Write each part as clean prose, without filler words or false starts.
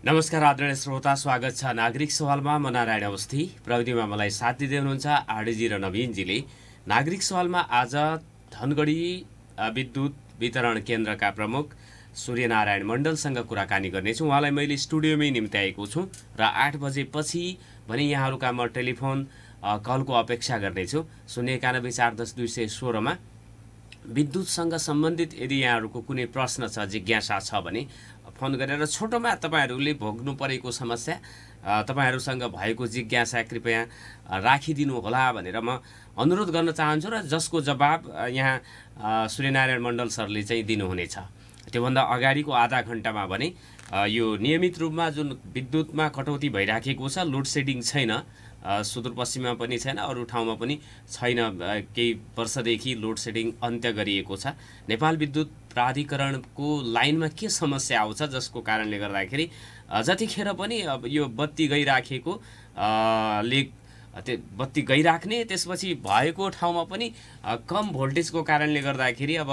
नमस्कार आदरणीय श्रोता, स्वागत छ नागरिक सवालमा। म नारायण अवस्थी, प्रविधिमा मलाई साथ दिँदै हुनुहुन्छ आरडीजी र नवीनजीले। नागरिक सवालमा आज धनगढी विद्युत वितरण केन्द्रका प्रमुख सूर्यनारायण मण्डलसँग कुराकानी गर्नेछु। उहाँलाई मैले स्टुडियोमै निम्त्याएको छु र 8 बजेपछि भने यहाँहरूका म टेलिफोन कलको अपेक्षा गर्नेछु। 0914010 मा विद्युतसँग सम्बन्धित यदि यहाँहरूको कुनै प्रश्न छ, जिज्ञासा छ भने फोन गरेर छोटोमा तपाईँहरूले भोग्नु परेको समस्या, तपाईँहरूसँग भएको जिज्ञासा कृपया राखिदिनु होला भनेर म अनुरोध गर्न चाहन्छु र जसको जवाब यहाँ सूर्यनारायण मण्डल सरले चाहिँ दिनुहुनेछ। त्योभन्दा अगाडिको आधा घण्टामा भने यो नियमित रूपमा जुन विद्युतमा कटौती भइराखेको छ, लोड सेडिङ छैन, सुदूरपश्चिममा पनि छैन, अरू ठाउँमा पनि छैन, केही वर्षदेखि लोड सेडिङ अन्त्य गरिएको छ। नेपाल विद्युत प्राधिकरणको लाइनमा के समस्या आउँछ जसको कारणले गर्दाखेरि जतिखेर पनि अब यो बत्ती गइराखेको बत्ती गइराख्ने, त्यसपछि भएको ठाउँमा पनि कम भोल्टेजको कारणले गर्दाखेरि अब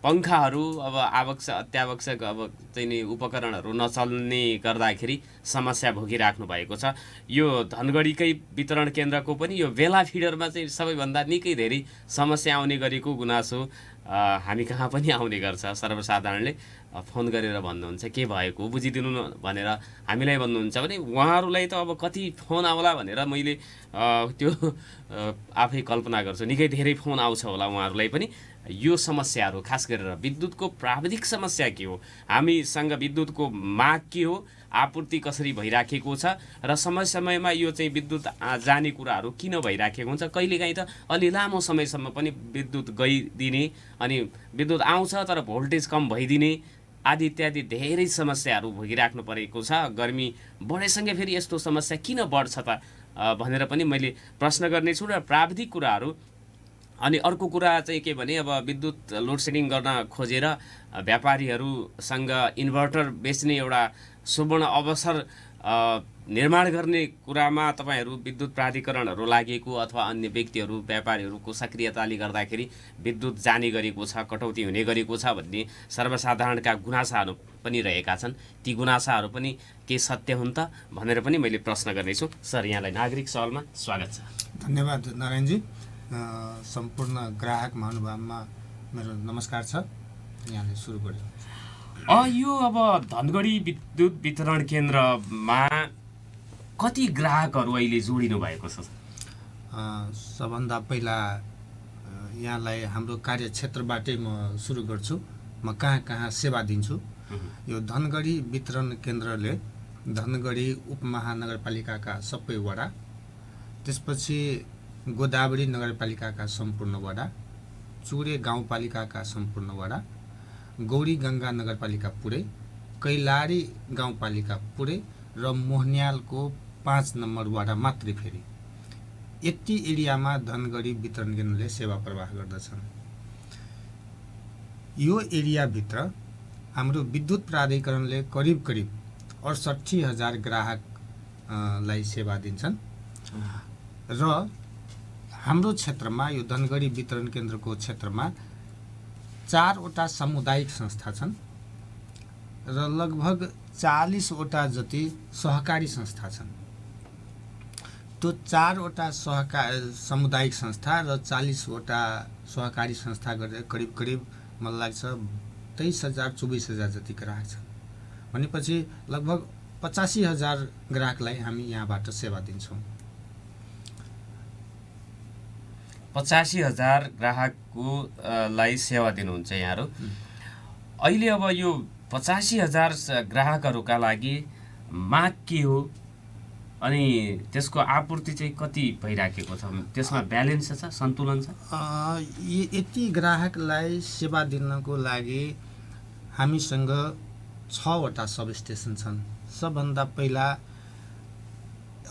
पङ्खाहरू अब अत्यावश्यक अब चाहिँ नि उपकरणहरू नचल्ने गर्दाखेरि समस्या भोगिराख्नु भएको छ। यो धनगढीकै वितरण केन्द्रको पनि यो बेला फिडरमा चाहिँ सबैभन्दा निकै धेरै समस्या आउने गरेको गुनासो हामी कहाँ पनि आउने गर्छ। सर्वसाधारणले फोन गरेर भन्नुहुन्छ के भएको बुझिदिनु भनेर हामीलाई भन्नुहुन्छ भने उहाँहरूलाई त अब कति फोन आउला भनेर मैले त्यो आफै कल्पना गर्छु। निकै धेरै फोन आउँछ होला उहाँहरूलाई पनि। यो समस्याहरू खास गरेर विद्युतको प्राविधिक समस्या के हो, हामीसँग विद्युतको माग के हो, आपूर्ति कसरी भइराखेको छ र समय समयमा यो चाहिँ विद्युत जाने कुराहरू किन भइराखेको हुन्छ, कहिलेकाहीँ त अलि लामो समयसम्म पनि विद्युत गइदिने अनि विद्युत आउँछ तर भोल्टेज कम भइदिने आदि इत्यादि धेरै समस्याहरू भोगिराख्नु परेको छ। गर्मी बढेसँगै फेरि यस्तो समस्या किन बढ्छ त भनेर पनि मैले प्रश्न गर्नेछु र प्राविधिक कुराहरू। अनि अर्को कुरा चाहिँ के भने अब विद्युत लोड सेडिङ गर्न खोजेर व्यापारीहरूसँग इन्भर्टर बेच्ने एउटा सुवर्ण अवसर निर्माण गर्ने कुरामा तपाईँहरू विद्युत प्राधिकरणहरू लागेको अथवा अन्य व्यक्तिहरू व्यापारीहरूको सक्रियताले गर्दाखेरि विद्युत जाने गरेको छ, कटौती हुने गरेको छ भन्ने सर्वसाधारणका गुनासाहरू पनि रहेका छन्। ती गुनासाहरू पनि के सत्य हुन् त भनेर पनि मैले प्रश्न गर्नेछु। सर, यहाँलाई नागरिक सवालमा स्वागत छ। धन्यवाद नारायणजी। सम्पूर्ण ग्राहक महानुभावमा मेरो नमस्कार छ। यहाँले सुरु गर्नु। यो अब धनगढी विद्युत वितरण केन्द्रमा कति ग्राहकहरू अहिले जोडिनु भएको छ? सबभन्दा पहिला यहाँलाई हाम्रो कार्यक्षेत्रबाटै म सुरु गर्छु। म कहाँ कहाँ सेवा दिन्छु। यो धनगढी वितरण केन्द्रले धनगढी उपमहानगरपालिकाका सबै वडा, त्यसपछि गोदावरी नगरपालिकाका सम्पूर्ण वडा, चुरे गाउँपालिकाका सम्पूर्ण वडा, गौरी गङ्गा नगरपालिका पुरै, कैलारी गाउँपालिका पुरै र मोहनियालको 5 नम्बर वडा मात्रै फेरि यति एरियामा धनगढी वितरण केन्द्रले सेवा प्रवाह गर्दछन्। यो एरियाभित्र हाम्रो विद्युत प्राधिकरणले करिब 68,000 ग्राहकलाई सेवा दिन्छन् र हाम्रो क्षेत्रमा यो धनगढी वितरण केन्द्रको क्षेत्रमा 4वटा सामुदायिक संस्था छन् र लगभग 40वटा जति सहकारी संस्था छन्। त्यो 4वटा सामुदायिक संस्था र 40वटा सहकारी संस्था गरेर करिब मलाई लाग्छ 23,000-24,000 जति ग्राहक छन्। भनेपछि लगभग 85,000 ग्राहकलाई हामी यहाँबाट सेवा दिन्छौँ। 85,000 ग्राहकको लाई सेवा दिनुहुन्छ यहाँहरू। अहिले अब यो 85,000 ग्राहकहरूका लागि माग के हो अनि त्यसको आपूर्ति चाहिँ कति भइराखेको छ, त्यसमा ब्यालेन्स छ, सन्तुलन छ? यति ग्राहकलाई सेवा दिनको लागि हामीसँग 6वटा सब स्टेसन छन्। सबभन्दा पहिला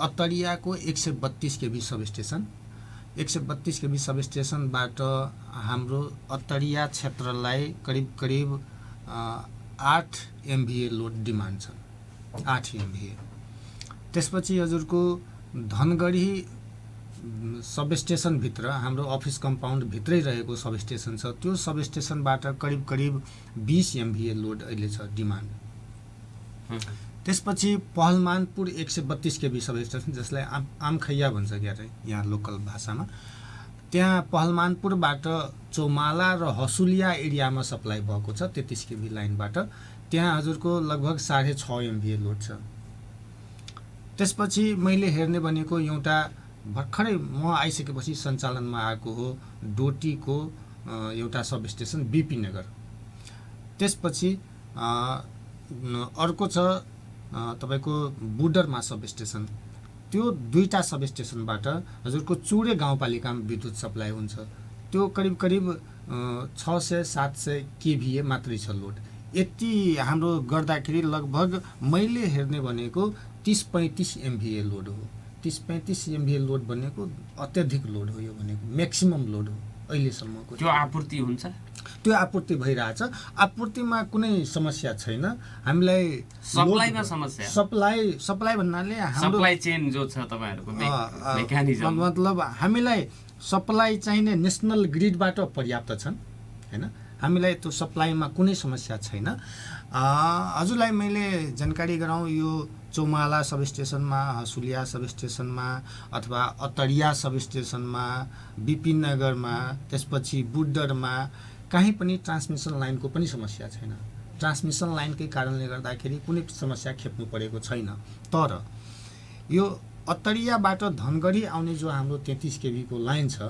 अत्तरियाको 132 केबी सब स्टेसन, 132 केबी सब स्टेसनबाट हाम्रो अत्तरिया क्षेत्रलाई करिब 8 MVA लोड डिमान्ड छ, 8 MVA। त्यसपछि हजुरको धनगढी सब स्टेसनभित्र हाम्रो अफिस कम्पाउन्ड भित्रै रहेको सब स्टेसन छ। त्यो सब स्टेसनबाट करिब 20 MVA लोड अहिले छ डिमान्ड। त्यसपछि पहलमानपुर 132 केबी सब स्टेसन, जसलाई आमखैया भन्छ क्यारे यहाँ लोकल भाषामा, त्यहाँ पहलमानपुरबाट चौमाला र हसुलिया एरियामा सप्लाई भएको छ 33 केबी लाइनबाट। त्यहाँ हजुरको लगभग 6.5 MVA लोड छ। त्यसपछि मैले हेर्ने भनेको एउटा भर्खरै म आइसकेपछि सञ्चालनमा आएको हो डोटीको एउटा सब स्टेसन बिपी नगर। त्यसपछि अर्को छ तपाईको बुडरमा सब स्टेसन। त्यो दुईटा सब स्टेसनबाट हजुरको चुरे गाउँपालिकामा विद्युत सप्लाई हुन्छ। त्यो करिब करिब 600-700 केभीए मात्रै छ लोड। यति हाम्रो गर्दाखेरि लगभग मैले हेर्ने भनेको 30-35 MVA लोड हो। 30-35 MVA लोड भनेको अत्यधिक लोड हो, यो भनेको म्याक्सिमम लोड हो अहिलेसम्मको। त्यो आपूर्ति हुन्छ, त्यो आपूर्ति भइरहेछ। आपूर्तिमा कुनै समस्या छैन। हामीलाई सप्लाईमा समस्या, सप्लाई भन्नाले हाम्रो सप्लाई चेन जो छ तपाईहरुको मेकानिजम, मतलब हामीलाई सप्लाई चाहिने नेशनल ग्रिडबाट पर्याप्त छन् हैन। हामीलाई त्यो सप्लाईमा कुनै समस्या छैन। हजुरलाई मैले जानकारी गराउँ, यो चौमाला सब स्टेसनमा, हसुलिया सब स्टेसनमा अथवा अतरिया सब स्टेसनमा, बिपिन नगरमा, त्यसपछि बुड्डरमा कहीँ पनि ट्रान्समिसन लाइनको पनि समस्या छैन। ट्रान्समिसन लाइनकै कारणले गर्दाखेरि कुनै समस्या खेप्नु परेको छैन। तर यो अतरियाबाट धनगढी आउने जो हाम्रो 33 केबीको लाइन छ,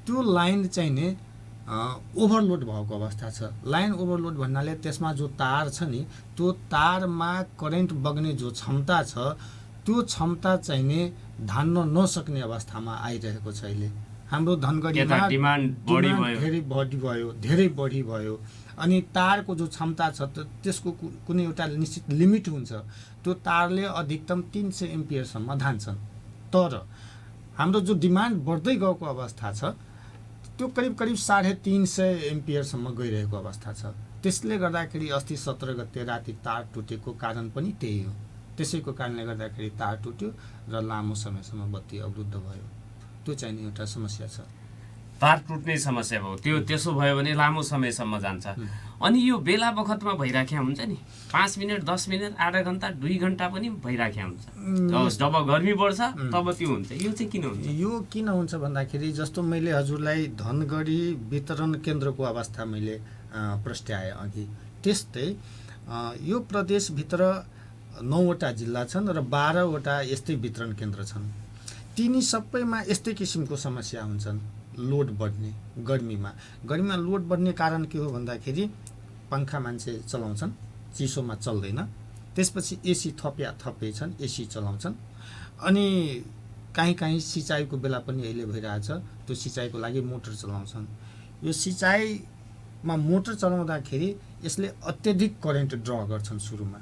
त्यो लाइन चाहिँ नि ओभरलोड भएको अवस्था छ। लाइन ओभरलोड भन्नाले त्यसमा जो तार छ नि, त्यो तारमा करेन्ट बग्ने जो क्षमता छ, त्यो क्षमता चाहिँ नि धान्न नसक्ने अवस्थामा आइरहेको छ। अहिले हाम्रो धनगढीमा डिमान्ड धेरै बढी भयो। अनि तारको जो क्षमता छ त्यसको कुनै एउटा निश्चित लिमिट हुन्छ। त्यो तारले अधिकतम 300 एम्पियरसम्म धान्छन्। तर हाम्रो जो डिमान्ड बढ्दै गएको अवस्था छ, त्यो करिब 350 एम्पियरसम्म गइरहेको अवस्था छ। त्यसले गर्दाखेरि अस्ति 17 गते राति तार टुटेको कारण पनि त्यही हो। त्यसैको कारणले गर्दाखेरि तार टुट्यो र लामो समयसम्म बत्ती अवरुद्ध भयो। त्यो चाहिँ एउटा समस्या छ। तार टुट्ने समस्या भयो, त्यो त्यसो भयो भने लामो समयसम्म जान्छ। अनि यो बेला बखतमा भइराख्या हुन्छ नि, 5 मिनट 10 मिनट आधा घण्टा 2 घण्टा पनि भइराख्या हुन्छ। जब गर्मी बढ्छ तब त्यो हुन्छ। यो चाहिँ किन हुन्छ? यो किन हुन्छ भन्दाखेरि जस्तो मैले हजुरलाई धनगढी वितरण केन्द्रको अवस्था मैले प्रस्ट्याएँ अघि, त्यस्तै यो प्रदेशभित्र 9वटा जिल्ला छन् र 12वटा यस्तै वितरण केन्द्र छन्। तिनी सबैमा यस्तै किसिमको समस्या हुन्छन्। लोड बढ्ने गर्मीमा लोड बढ्ने कारण के हो भन्दाखेरि पंखा मान्छे चलाउँछन्, चिसोमा चल्दैन। त्यसपछि एसी थपे छन्, एसी चलाउँछन्। अनि कहीँ सिँचाइको बेला पनि अहिले भइरहेछ, त्यो सिँचाइको लागि मोटर चलाउँछन्। यो सिँचाइमा मोटर चलाउँदाखेरि यसले अत्यधिक करेन्ट ड्र गर्छन्। सुरुमा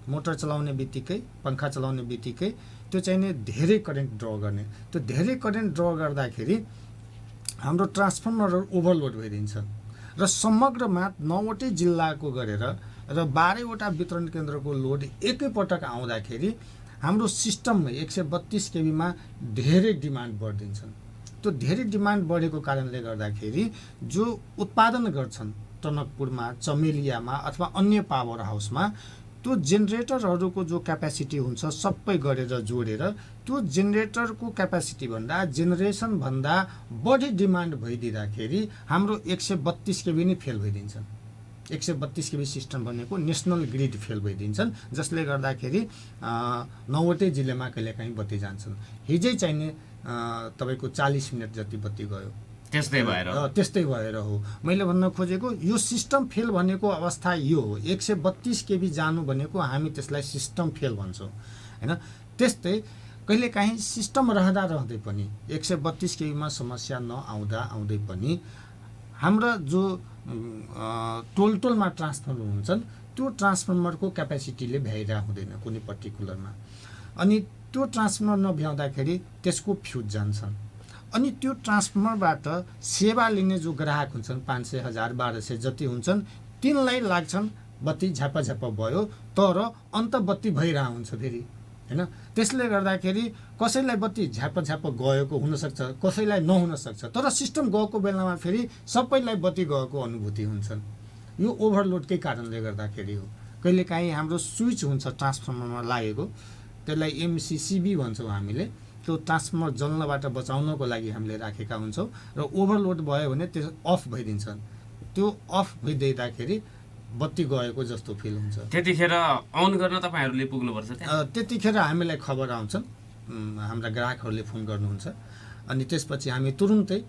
मोटर चलाउने बित्तिकै, पंखा चलाउने बित्तिकै त्यो चाहिँ नि धेरै करेन्ट ड्र गर्ने। त्यो धेरै करेन्ट ड्र गर्दाखेरि हाम्रो ट्रान्सफर्मरहरू ओभरलोड भइदिन्छन् र समग्रमा 9वटै जिल्लाको गरेर र 12वटा वितरण केन्द्रको लोड एकैपटक आउँदाखेरि हाम्रो सिस्टममा 132 केबीमा धेरै डिमान्ड बढिदिन्छन्। त्यो धेरै डिमान्ड बढेको कारणले गर्दाखेरि जो उत्पादन गर्छन् टनकपुरमा, चमेलियामा अथवा अन्य पावर हाउसमा, त्यो जेनेरेटरहरूको जो क्यापेसिटी हुन्छ सबै गरेर जोडेर त्यो जेनेरेटरको क्यापेसिटी भन्दा जेनेरेसन भन्दा बढी डिमान्ड भइदिँदाखेरि हाम्रो 132 केबी नै फेल भइदिन्छन्। 132 केबी सिस्टम भनेको नेसनल ग्रिड फेल भइदिन्छन्, जसले गर्दाखेरि 9वटै जिल्लामा कहिलेकाहीँ बत्ती जान्छन्। हिजै चाहिँ नि तपाईको 40 मिनट जति बत्ती गयो। त्यस्तै भएर हो। मैले भन्न खोजेको यो सिस्टम फेल भनेको अवस्था यो हो। 132 केबी जानु भनेको हामी त्यसलाई सिस्टम फेल भन्छौँ हैन। त्यस्तै कहिलेकाहीँ सिस्टम रहँदै पनि 132 केबीमा समस्या नआउँदै पनि हाम्रा जो टोलमा ट्रान्सफर्मर हुन्छन्, त्यो ट्रान्सफर्मरको क्यापेसिटीले भ्याइरा हुँदैन कुनै पर्टिकुलरमा। अनि त्यो ट्रान्सफर्मर नभ्याउँदाखेरि त्यसको फ्युज जान्छन्। अनि त्यो ट्रान्सफर्मरबाट सेवा लिने जो ग्राहक हुन्छन् 500, 1000, 1200 जति हुन्छन्, तिनलाई लाग्छन् बत्ती झ्यापा भयो, तर अन्त बत्ती भइरह हुन्छ फेरि हैन। त्यसले गर्दाखेरि कसैलाई बत्ती झ्यापा गएको हुनसक्छ, कसैलाई नहुन सक्छ, तर सिस्टम गएको बेलामा फेरि सबैलाई बत्ती गएको अनुभूति हुन्छन्। यो ओभरलोडकै कारणले गर्दाखेरि हो। कहिलेकाहीँ हाम्रो स्विच हुन्छ ट्रान्सफर्मरमा लागेको, त्यसलाई MCCB भन्छौँ हामीले। त्यो ट्रान्सफर्मर जल्नबाट बचाउनको लागि हामीले राखेका हुन्छौँ र ओभरलोड भयो भने त्यो अफ भइदिन्छन्। त्यो अफ भइदिँदाखेरि बत्ती गएको जस्तो फिल हुन्छ। त्यतिखेर अन गर्न तपाईँहरूले पुग्नुपर्छ त्यहाँ? त्यतिखेर हामीलाई खबर आउँछन्, हाम्रा ग्राहकहरूले फोन गर्नुहुन्छ अनि त्यसपछि हामी तुरुन्तै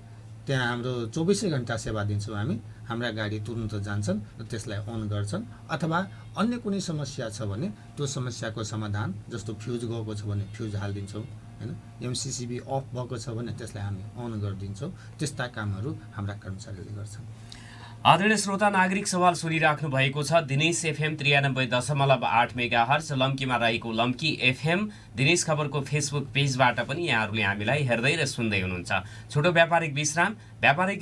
त्यहाँ हाम्रो 24 घन्टा सेवा दिन्छौँ हामी। हाम्रा गाडी तुरुन्त जान्छन् र त्यसलाई अन गर्छन्, अथवा अन्य कुनै समस्या छ भने त्यो समस्याको समाधान, जस्तो फ्युज गएको छ भने फ्युज हालिदिन्छौँ हैन, MCCB अफ भएको छ भने त्यसलाई हामी अन गरिदिन्छौँ। त्यस्ता कामहरू हाम्रा कर्मचारीले गर्छन्। आदरणीय श्रोता, नागरिक सवाल सुनिराख्नु भएको छ दिनेश FM 93.8 मेगाहर्ज लम्कीमा रहेको लम्की FM। दिनेश खबरको फेसबुक पेजबाट पनि यहाँहरूले हामीलाई हेर्दै र सुन्दै हुनुहुन्छ। छोटो व्यापारिक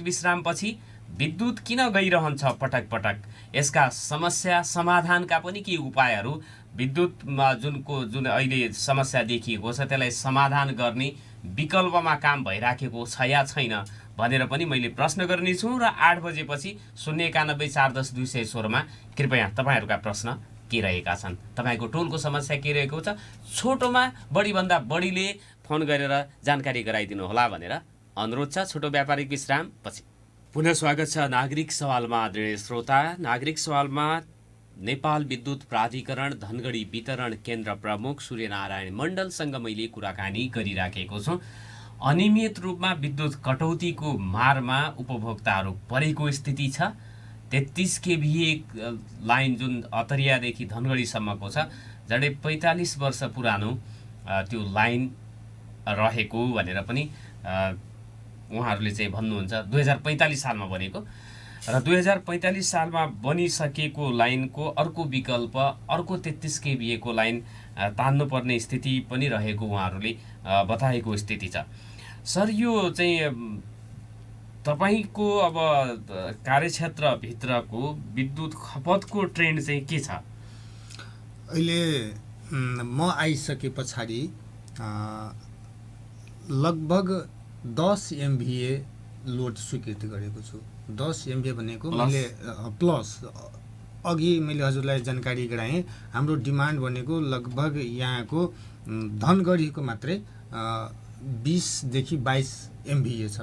विश्रामपछि विद्युत किन गइरहन्छ पटक पटक, यसका समस्या समाधानका पनि के उपायहरू, विद्युतमा जुन अहिले समस्या देखिएको छ त्यसलाई समाधान गर्ने विकल्पमा काम भइराखेको छ या छैन भनेर पनि मैले प्रश्न गर्नेछु र 8 बजेपछि 091410216 मा कृपया तपाईँहरूका प्रश्न के रहेका छन्, तपाईँको टोलको समस्या के रहेको छ, छोटोमा बढीभन्दा बढीले फोन गरेर जानकारी गराइदिनु होला भनेर अनुरोध छ। छोटो व्यापारिक विश्राम पछि पुनः स्वागत छ नागरिक सवालमा। आदरणीय श्रोता, नागरिक सवालमा नेपाल विद्युत प्राधिकरण धनगढी वितरण केन्द्र प्रमुख सूर्यनारायण मण्डलसँग मैले कुराकानी गरिराखेको छु। अनियमित रूपमा विद्युत कटौतीको मारमा उपभोक्ताहरू परेको स्थिति छ। 33 kVA लाइन जुन अतरियादेखि धनगढीसम्मको छ, झन्डै 45 वर्ष पुरानो त्यो लाइन रहेको भनेर पनि उहाँहरूले चाहिँ भन्नुहुन्छ। 2045 सालमा बनेको र 2045 सालमा बनिसकेको लाइनको अर्को विकल्प, अर्को 33 kVA को लाइन तान्नुपर्ने स्थिति पनि रहेको उहाँहरूले बताएको स्थिति छ। सर, यो चाहिँ तपाईँको अब कार्यक्षेत्रभित्रको विद्युत खपतको ट्रेन्ड चाहिँ के छ? अहिले म आइसके पछाडि लगभग 10 MVA लोड स्वीकृति गरेको छु। 10 MVA भनेको मैले प्लस, अघि मैले हजुरलाई जानकारी गराएँ, हाम्रो डिमान्ड भनेको लगभग यहाँको धनगढीको मात्रै 20 देखि 22 MVA छ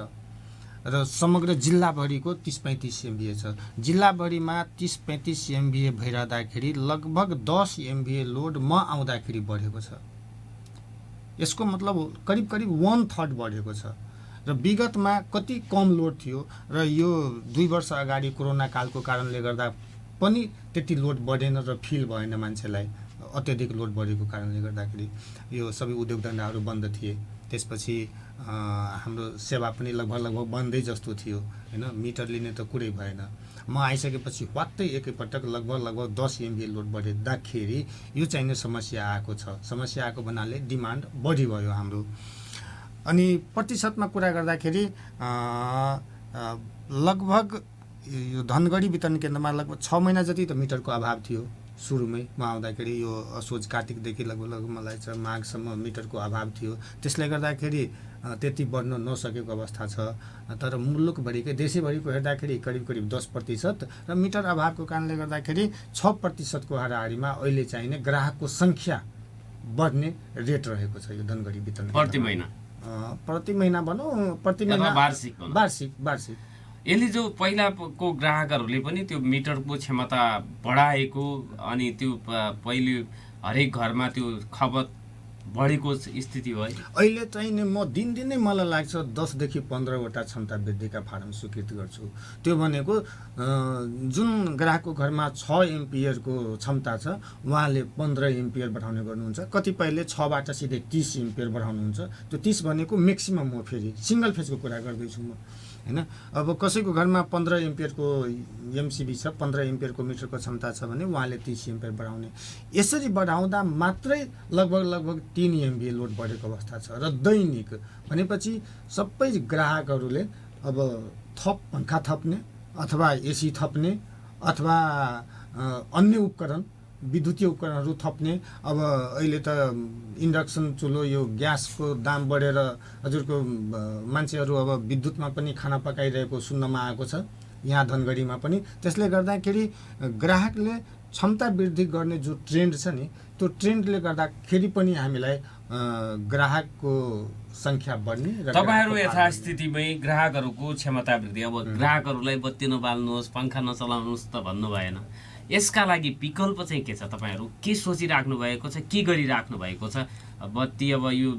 र समग्र जिल्लाभरिको 30-35 MVA छ। जिल्लाभरिमा 30-35 MVA भइरहँदाखेरि लगभग 10 MVA लोड म आउँदाखेरि बढेको छ। यसको मतलब करिब 1/3 बढेको छ र विगतमा कति कम लोड थियो र यो 2 वर्ष अगाडि कोरोना कालको कारणले गर्दा पनि त्यति लोड बढेन र फिल भएन मान्छेलाई। अत्यधिक लोड बढेको कारणले गर्दाखेरि यो सबै उद्योग धन्दाहरू बन्द थिए। त्यसपछि हाम्रो सेवा पनि लगभग बन्दै जस्तो थियो हैन, मिटर लिने त कुरै भएन। म आइसकेपछि वात्तै एकैपटक लगभग 10 MVA लोड बढ्दाखेरि यो चाहिने समस्या आएको छ। समस्या आएको भन्नाले डिमान्ड बढी भयो हाम्रो। अनि प्रतिशतमा कुरा गर्दाखेरि लगभग यो धनगढी वितरण केन्द्रमा लगभग 6 महिना जति त मिटरको अभाव थियो सुरुमै। म आउँदाखेरि यो असोज कार्तिकदेखि लगभग मलाई चाहिँ माघसम्म मिटरको अभाव थियो। त्यसले गर्दाखेरि त्यति बढ्न नसकेको अवस्था छ। तर मुलुकभरिकै देशैभरिको हेर्दाखेरि करिब 10% र मिटर अभावको कारणले गर्दाखेरि 6% को हाराहारीमा अहिले चाहिने ग्राहकको सङ्ख्या बढ्ने रेट रहेको छ। यो धनगढी वितरण प्रति महिना भनौँ, प्रति महिना वार्षिक यसले जो पहिलाको ग्राहकहरूले पनि त्यो मिटरको क्षमता बढाएको अनि त्यो पहिले हरेक घरमा त्यो खपत बढेको स्थिति हो। अहिले चाहिँ नि म दिनदिनै मलाई लाग्छ 10 देखि 15 वटा क्षमता वृद्धिका फारम स्वीकृत गर्छु। त्यो भनेको जुन ग्राहकको घरमा 6 एम्पियरको क्षमता छ उहाँले 15 एम्पियर बढाउने गर्नुहुन्छ। कतिपयले 6 बाट सिधै 30 एम्पियर बढाउनुहुन्छ। त्यो 30 भनेको म्याक्सिमम हो। फेरि सिंगल फेजको कुरा गर्दैछु म हैन। अब कसैको घरमा 15 एम्पियरको MCB छ, 15 एम्पियरको मिटरको क्षमता छ भने उहाँले 30 एम्पियर बढाउने। यसरी बढाउँदा मात्रै लगभग 3 MVA लोड बढेको अवस्था छ र दैनिक भनेपछि सबै ग्राहकहरूले अब पंखा थप्ने अथवा AC थप्ने अथवा अन्य उपकरण विद्युतीय उपकरणहरू थप्ने। अब अहिले त इन्डक्सन चुलो यो ग्यासको दाम बढेर हजुरको मान्छेहरू अब विद्युतमा पनि खाना पकाइरहेको सुन्नमा आएको छ यहाँ धनगढीमा पनि। त्यसले गर्दाखेरि ग्राहकले क्षमता वृद्धि गर्ने जो ट्रेन्ड छ नि त्यो ट्रेन्डले गर्दाखेरि पनि हामीलाई ग्राहकको सङ्ख्या बढ्ने र तपाईँहरू यथास्थितिमै ग्राहकहरूको क्षमता वृद्धि, अब ग्राहकहरूलाई बत्ती नबाल्नुहोस्, पङ्खा नचलाउनुहोस् त भन्नु भएन। यसका लागि विकल्प चाहिँ के छ? तपाईँहरू के सोचिराख्नु भएको छ, के गरिराख्नु भएको छ? बत्ती अब यो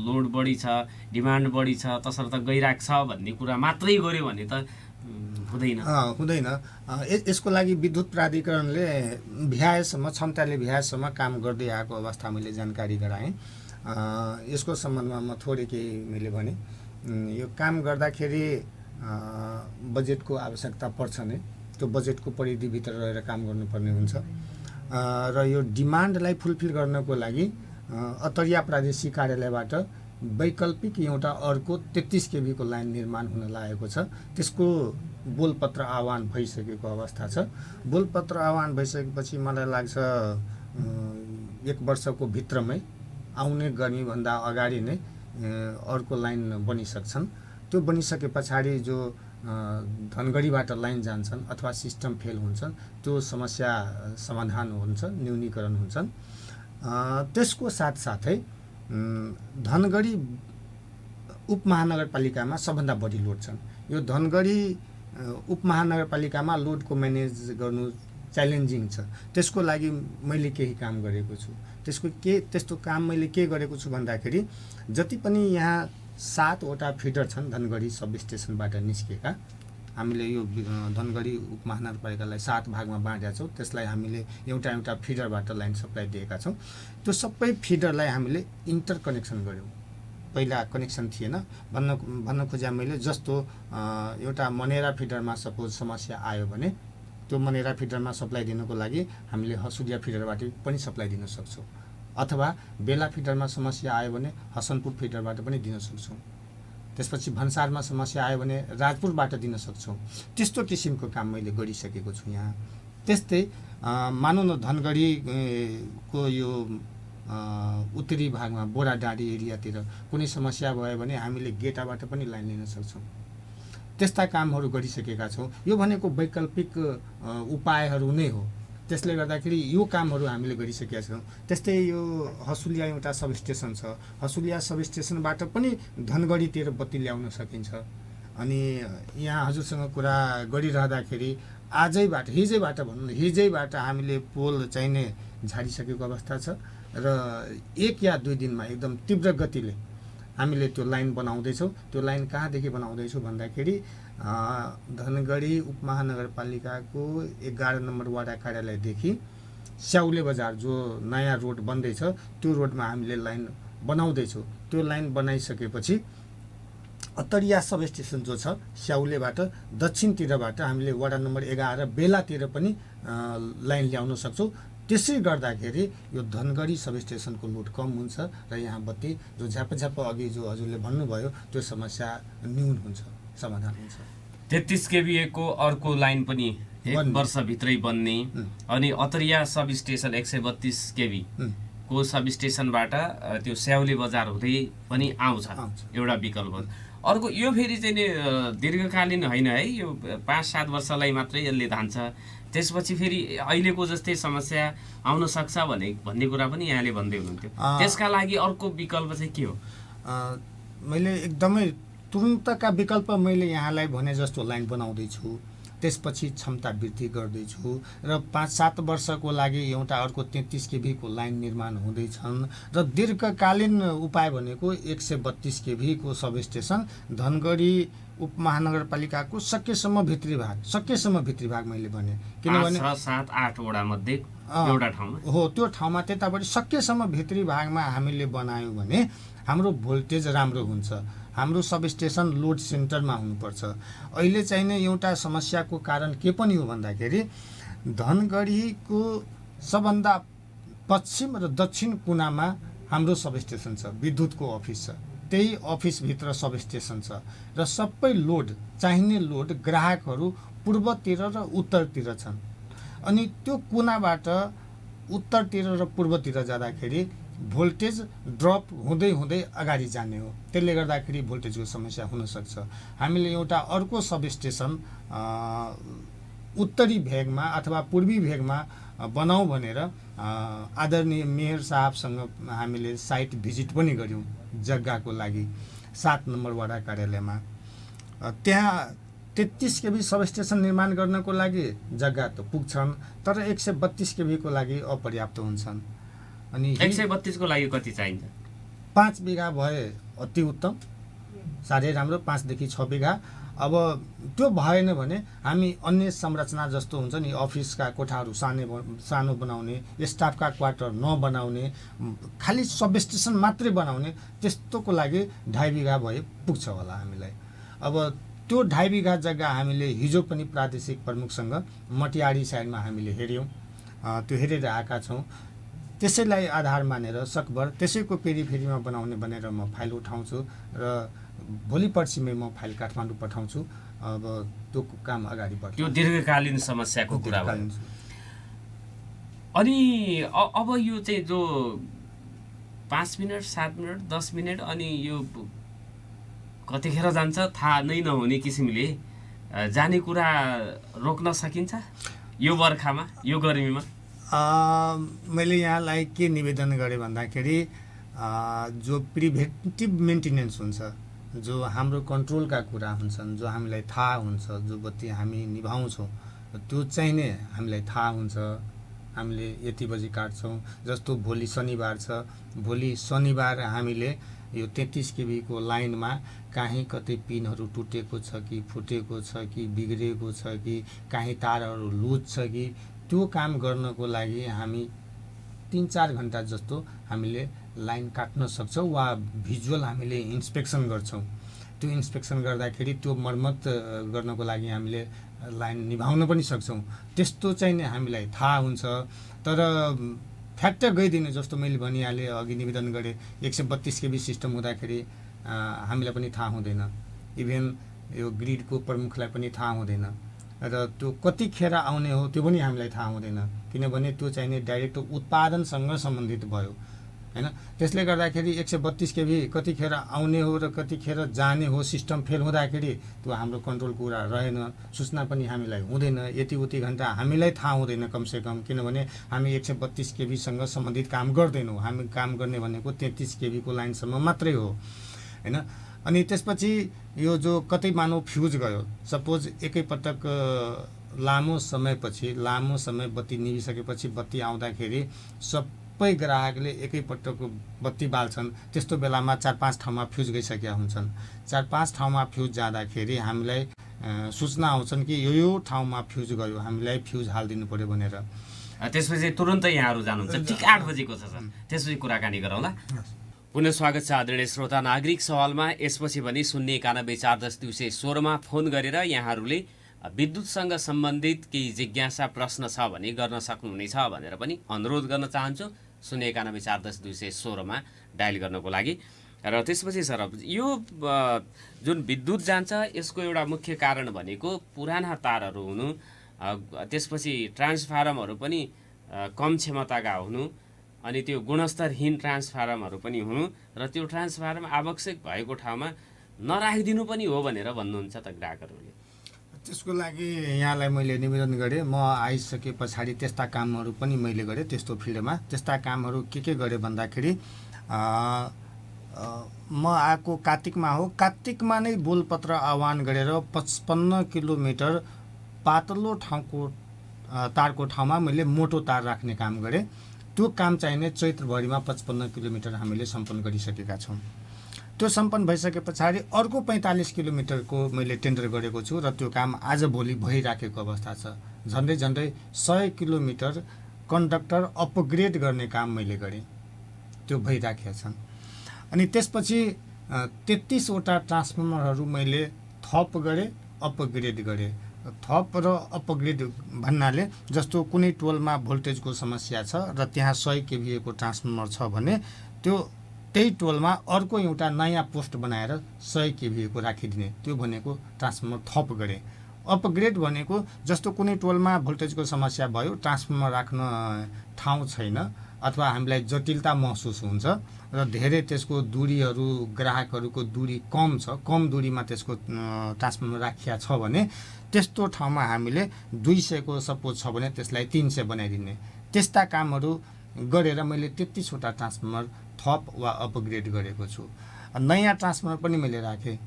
लोड बढी छ, डिमान्ड बढी छ, तसर्थ गइरहेको छ भन्ने कुरा मात्रै गऱ्यो भने त हुँदैन। यसको लागि विद्युत प्राधिकरणले भ्याएसम्म क्षमताले भ्याएसम्म काम गर्दै आएको अवस्था मैले जानकारी गराएँ। यसको सम्बन्धमा म थोरै केही मैले भने यो काम गर्दाखेरि बजेटको आवश्यकता पर्छ नै, त्यो बजेटको परिधिभित्र रहेर काम गर्नुपर्ने हुन्छ र यो डिमान्डलाई फुलफिल गर्नको लागि अतरिया प्रादेशिक कार्यालयबाट वैकल्पिक एउटा अर्को 33 केबी को लाइन निर्माण हुन लागेको छ। त्यसको बोलपत्र आह्वान भइसकेको अवस्था छ। बोलपत्र आह्वान भइसकेपछि मलाई लाग्छ 1 वर्षको भित्रमै आउने गर्मीभन्दा अगाडि नै अर्को लाइन बनिसक्छन्। त्यो बनिसके पछाडि जो धनगढीबाट लाइन जान्छन् अथवा सिस्टम फेल हुन्छन् त्यो समस्या समाधान हुन्छ, न्यूनीकरण हुन्छन्। त्यसको साथसाथै धनगढी उपमहानगरपालिकामा सबभन्दा बढी लोड छन्। यो धनगढी उपमहानगरपालिकामा लोडको म्यानेज गर्नु च्यालेन्जिङ छ। त्यसको लागि मैले केही काम गरेको छु। त्यस्तो काम मैले के गरेको छु भन्दाखेरि जति पनि यहाँ 7 वटा फिडर छन् धनगढी सब स्टेसनबाट निस्केका, हामीले यो धनगढी उपमहानगरपालिकालाई 7 भागमा बाँडेका छौँ। त्यसलाई हामीले एउटा एउटा फिडरबाट लाइन सप्लाई दिएका छौँ। त्यो सबै फिडरलाई हामीले इन्टर कनेक्सन गऱ्यौँ। पहिला कनेक्सन थिएन। भन्न खोजे मैले जस्तो एउटा मनेरा फिडरमा सपोज समस्या आयो भने त्यो मनेरा फिडरमा सप्लाई दिनको लागि हामीले हसुलिया फिडरबाट पनि सप्लाई दिन सक्छौँ, अथवा बेला फिडरमा समस्या आयो भने हसनपुर फिडरबाट पनि दिन सक्छौँ। त्यसपछि भन्सारमा समस्या आयो भने राजपुरबाट दिन सक्छौँ। त्यस्तो किसिमको काम मैले गरिसकेको छु यहाँ। त्यस्तै मानौँ न धनगढी को यो उत्तरी भागमा बोराडाँडी एरियातिर कुनै समस्या भयो भने हामीले गेटाबाट पनि लाइन लिन सक्छौँ। त्यस्ता कामहरू गरिसकेका छौँ। यो भनेको वैकल्पिक उपायहरू नै हो। त्यसले गर्दाखेरि यो कामहरू हामीले गरिसकेका छौँ। त्यस्तै यो हसुलिया एउटा सब स्टेसन छ। हसुलिया सब स्टेसनबाट पनि धनगढीतिर बत्ती ल्याउन सकिन्छ। अनि यहाँ हजुरसँग कुरा गरिरहँदाखेरि हिजैबाट हामीले पोल चाहिने झारिसकेको अवस्था छ र 1 या 2 दिनमा एकदम तीव्र गतिले हामीले त्यो लाइन बनाउँदैछौँ। त्यो लाइन कहाँदेखि बनाउँदैछौँ भन्दाखेरि धनगढी उपमहानगरपालिकाको 11 नम्बर वडा कार्यालयदेखि स्याउले बजार जो नयाँ रोड बन्दैछ त्यो रोडमा हामीले लाइन बनाउँदैछौँ। त्यो लाइन बनाइसकेपछि अतरिया सब स्टेसन जो छ स्याउलेबाट दक्षिणतिरबाट हामीले वडा नम्बर 11 बेलातिर पनि लाइन ल्याउन सक्छौँ। त्यसै गर्दाखेरि यो धनगढी सब स्टेसनको लोड कम हुन्छ र यहाँ बत्ती जो झ्याप अघि जो हजुरले भन्नुभयो त्यो समस्या न्यून हुन्छ, समाधान हुन्छ। 33 केबी को अर्को लाइन पनि 1 वर्षभित्रै बन्ने अनि अतरिया सब स्टेसन 132 केबी को सब स्टेसनबाट त्यो स्याउले बजार हुँदै पनि आउँछ एउटा विकल्प। अर्को यो फेरि चाहिँ नि दीर्घकालीन होइन है, यो 5-7 वर्षलाई मात्रै यसले धान्छ। त्यसपछि फेरि अहिलेको जस्तै समस्या आउन सक्छ भन्ने कुरा पनि यहाँले भन्दै हुनुहुन्थ्यो। त्यसका लागि अर्को विकल्प चाहिँ के हो? मैले एकदमै तुरुन्तका विकल्प मैले यहाँलाई भने जस्तो लाइन बनाउँदैछु, त्यसपछि क्षमता वृद्धि गर्दैछु र 5-7 वर्षको लागि एउटा अर्को 33 केबी को लाइन निर्माण हुँदैछन् र दीर्घकालीन उपाय भनेको 132 केबी को सब स्टेसन धनगढी उपमहानगरपालिकाको सकेसम्म भित्री भाग मैले भने, किनभने 7-8 वडा मध्ये एउटा ठाउँमा हो। त्यो ठाउँमा त्यतापट्टि सकेसम्म भित्री भागमा हामीले बनायौँ भने हाम्रो भोल्टेज राम्रो हुन्छ। हाम्रो सब स्टेसन लोड सेन्टरमा हुनुपर्छ। अहिले चाहिँ नै एउटा समस्याको कारण के पनि हो भन्दाखेरि धनगढीको सबभन्दा पश्चिम र दक्षिण कुनामा हाम्रो सब स्टेसन छ, विद्युतको अफिस छ। त्यही अफिसभित्र सब स्टेसन छ र सबै लोड चाहिने लोड ग्राहकहरू पूर्वतिर र उत्तरतिर छन्। अनि त्यो कुनाबाट उत्तरतिर र पूर्वतिर जाँदाखेरि भोल्टेज ड्रप हुँदै अगाडि जाने हो। त्यसले गर्दाखेरि भोल्टेजको समस्या हुनसक्छ। हामीले एउटा अर्को सब स्टेसन उत्तरी भेगमा अथवा पूर्वी भेगमा बनाऊ भनेर आदरणीय मेयर साहबसँग हामीले साइट भिजिट पनि गऱ्यौँ जग्गाको लागि 7 नम्बर वडा कार्यालयमा। त्यहाँ 33 केभी सबस्टेसन निर्माण गर्नको लागि जग्गा त पुग्छन्, तर 132 केभीको लागि अपर्याप्त हुन्छन्। अनि 132 को लागि कति चाहिन्छ? 5 बिघा भए अति उत्तम, साह्रै राम्रो, 5 देखि 6 बिघा। अब त्यो भएन भने हामी अन्य संरचना जस्तो हुन्छ नि, अफिसका कोठाहरू सानो बनाउने, स्टाफका क्वार्टर नबनाउने, खालि सबस्टेसन मात्रै बनाउने, त्यस्तोको लागि 2.5 बिघा भए पुग्छ होला हामीलाई। अब त्यो 2.5 बिघा जग्गा हामीले हिजो पनि प्रादेशिक प्रमुखसँग मटियाडी साइडमा हामीले हेऱ्यौँ, त्यो हेरेर आएका छौँ। त्यसैलाई आधार मानेर सकभर त्यसैको पेरिफेरीमा बनाउने भनेर म फाइल उठाउँछु र भोलि पर्सिमै म फाइल काठमाडौँ पठाउँछु। अब त्यो काम अगाडि बढ्छ। त्यो दीर्घकालीन समस्याको कुरा भयो। अनि अब यो चाहिँ जो 5 मिनट 7 मिनट 10 मिनट अनि यो कतिखेर जान्छ थाहा नै नहुने किसिमले जाने कुरा रोक्न सकिन्छ यो बर्खामा, यो गर्मीमा? मैले यहाँलाई के निवेदन गरेँ भन्दाखेरि जो प्रिभेन्टिभ मेन्टेनेन्स हुन्छ, जो हाम्रो कन्ट्रोलका कुरा हुन्छन्, जो हामीलाई थाहा हुन्छ, जो बत्ती हामी निभाउँछौँ, त्यो चाहिँ नै हामीलाई थाहा हुन्छ। हामीले यति बजी काट्छौँ, जस्तो भोलि शनिबार छ, भोलि शनिबार हामीले यो 33 केभीको लाइनमा काहीँ कतै पिनहरू टुटेको छ कि फुटेको छ कि बिग्रेको छ कि काहीँ तारहरू लुज छ कि त्यो काम गर्नको लागि हामी 3-4 घन्टा जस्तो हामीले लाइन काट्न सक्छौँ वा भिजुअल हामीले इन्स्पेक्सन गर्छौँ। त्यो इन्स्पेक्सन गर्दाखेरि त्यो मर्मत गर्नको लागि हामीले लाइन निभाउन पनि सक्छौँ। त्यस्तो चाहिँ नै हामीलाई थाहा हुन्छ। तर फ्याक्टर गइदिने जस्तो मैले भनिहालेँ, अघि निवेदन गरेँ, 132 केबी सिस्टम हुँदाखेरि हामीलाई पनि थाहा हुँदैन, इभेन यो ग्रिडको प्रमुखलाई पनि थाहा हुँदैन र त्यो कतिखेर आउने हो त्यो पनि हामीलाई थाहा हुँदैन, किनभने त्यो चाहिँ नि डाइरेक्ट उत्पादनसँग सम्बन्धित भयो हैन। त्यसले गर्दाखेरि 132 केबी कतिखेर आउने हो र कतिखेर जाने हो, सिस्टम फेल हुँदाखेरि त्यो हाम्रो कन्ट्रोल कुरा रहेन, सूचना पनि हामीलाई हुँदैन, यति उति घन्टा हामीलाई थाहा हुँदैन कमसेकम, किनभने हामी 132 केबीसँग सम्बन्धित काम गर्दैनौँ। हामी काम गर्ने भनेको 33 केबीको लाइनसम्म मात्रै हो हैन। अनि त्यसपछि यो जो कतै मानव फ्युज गयो, सपोज एकैपटक लामो समय बत्ती निभिसकेपछि बत्ती आउँदाखेरि सबै ग्राहकले एकैपटक बत्ती बाल्छन्। त्यस्तो बेलामा 4-5 ठाउँमा फ्युज गइसकेका हुन्छन्। 4-5 ठाउँमा फ्युज जाँदाखेरि हामीलाई सूचना आउँछन् कि यो ठाउँमा फ्युज गयो, हामीलाई फ्युज हालिदिनु पर्यो भनेर। त्यसपछि तुरुन्तै यहाँहरू जानुहुन्छ, ठिक 8 बजेको छ सर, त्यसपछि कुराकानी गरौँला। पुनः स्वागत छ आदरणीय श्रोता। नागरिक सवालमा यसपछि पनि 091-410-216 फोन गरेर यहाँहरूले विद्युतसँग सम्बन्धित केही जिज्ञासा प्रश्न छ भने गर्न सक्नुहुनेछ भनेर पनि अनुरोध गर्न चाहन्छु। 091-410-216 डायल गर्नको लागि। र त्यसपछि सर यो जुन विद्युत जान्छ यसको एउटा मुख्य कारण भनेको पुराना तारहरू हुनु, त्यसपछि ट्रान्सफार्मरहरू पनि कम क्षमताका हुनु, अनि त्यो गुणस्तरहीन ट्रान्सफार्मरहरू पनि हुनु, र त्यो ट्रान्सफार्मर आवश्यक भएको ठाउँमा नराखिदिनु पनि हो भनेर भन्नुहुन्छ त ग्राहकहरूले। त्यसको लागि यहाँलाई मैले निवेदन गरेँ। म आइसके पछाडि त्यस्ता कामहरू पनि मैले गरेँ। त्यस्तो फिल्डमा त्यस्ता कामहरू के गरेँ भन्दाखेरि म आएको कार्तिकमा हो, कार्तिकमा नै बोलपत्र आह्वान गरेर 55 किलोमिटर पातलो ठाउँको तारको ठाउँमा मैले मोटो तार राख्ने काम गरेँ। त्यो काम चाहिने चैत्रभरिमा 55 किलोमिटर हामीले सम्पन्न गरिसकेका छौँ। त्यो सम्पन्न भइसके पछाडि अर्को 45 किलोमिटरको मैले टेन्डर गरेको छु र त्यो काम आजभोलि भइराखेको अवस्था छ। झन्डै 100 किलोमिटर कन्डक्टर अपग्रेड गर्ने काम मैले गरेँ, त्यो भइराखेका छन्। अनि त्यसपछि 33 वटा ट्रान्सफर्मरहरू मैले थप गरेँ, अपग्रेड गरेँ। थप र अपग्रेड भन्नाले जस्तो कुनै टोलमा भोल्टेजको समस्या छ र त्यहाँ 100 केभीएको ट्रान्सफर्मर छ भने त्यही टोलमा अर्को एउटा नयाँ पोस्ट बनाएर 100 केभीएको राखिदिने, त्यो भनेको ट्रान्सफर्मर थप गरेँ। अपग्रेड भनेको जस्तो कुनै टोलमा भोल्टेजको समस्या भयो, ट्रान्सफर्मर राख्न ठाउँ छैन अथवा हामीलाई जटिलता महसुस हुन्छ र धेरै त्यसको दूरीहरू ग्राहकहरूको दूरी कम छ, कम दूरीमा त्यसको ट्रान्सफर्मर राखिया छ भने त्यस्तो ठाउँमा हामीले 200 को सपोज छ भने त्यसलाई 300 बनाइदिने, त्यस्ता कामहरू गरेर मैले 33 वटा ट्रान्सफर्मर थप वा अपग्रेड गरेको छु। नयाँ ट्रान्सफर्मर पनि मैले राखेँ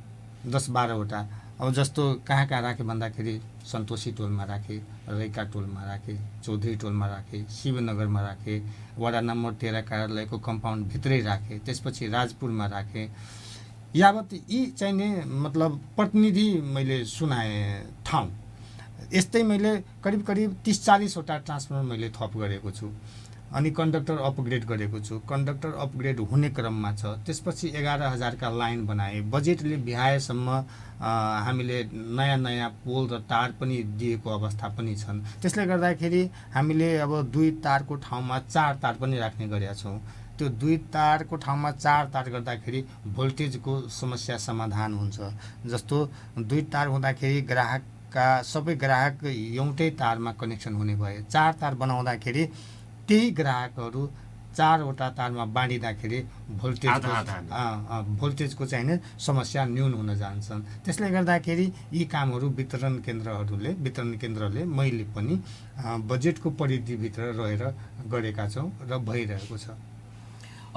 10-12 वटा। अब जस्तो कहाँ कहाँ राखेँ भन्दाखेरि सन्तोषी टोलमा राखेँ, रैका टोलमा राखेँ, चौधरी टोलमा राखेँ, शिवनगरमा राखेँ, वडा नम्बर 13 कार्यालयको कम्पाउन्ड भित्रै राखेँ, त्यसपछि राजपुरमा राखेँ। यावत यी चाहिने मतलब प्रतिनिधि मैले सुनाएँ ठाउँ। यस्तै मैले करिब 30-40 वटा ट्रान्सफर्मर मैले थप गरेको छु। अनि कन्डक्टर अपग्रेड गरेको छु। कन्डक्टर अपग्रेड हुने क्रममा छ। त्यसपछि 11,000 का लाइन बनाए। बजेटले भ्याएसम्म हामीले नयाँ पोल र तार पनि दिएको अवस्था पनि छन्। त्यसले गर्दाखेरि हामीले अब 2 तारको ठाउँमा 4 तार पनि राख्ने गरेका छौँ। त्यो 2 तारको ठाउँमा 4 तार गर्दाखेरि भोल्टेजको समस्या समाधान हुन्छ। जस्तो 2 तार हुँदाखेरि सबै ग्राहक एउटै तारमा कनेक्सन हुने भए। 4 तार बनाउँदाखेरि त्यही ग्राहकहरू 4 वटा तारमा बाँडिँदाखेरि भोल्टेजको चाहिने समस्या न्यून हुन जान्छन्। त्यसले गर्दाखेरि यी कामहरू वितरण केन्द्रले मैले पनि बजेटको परिधिभित्र रहेर गरेका छौँ र भइरहेको छ।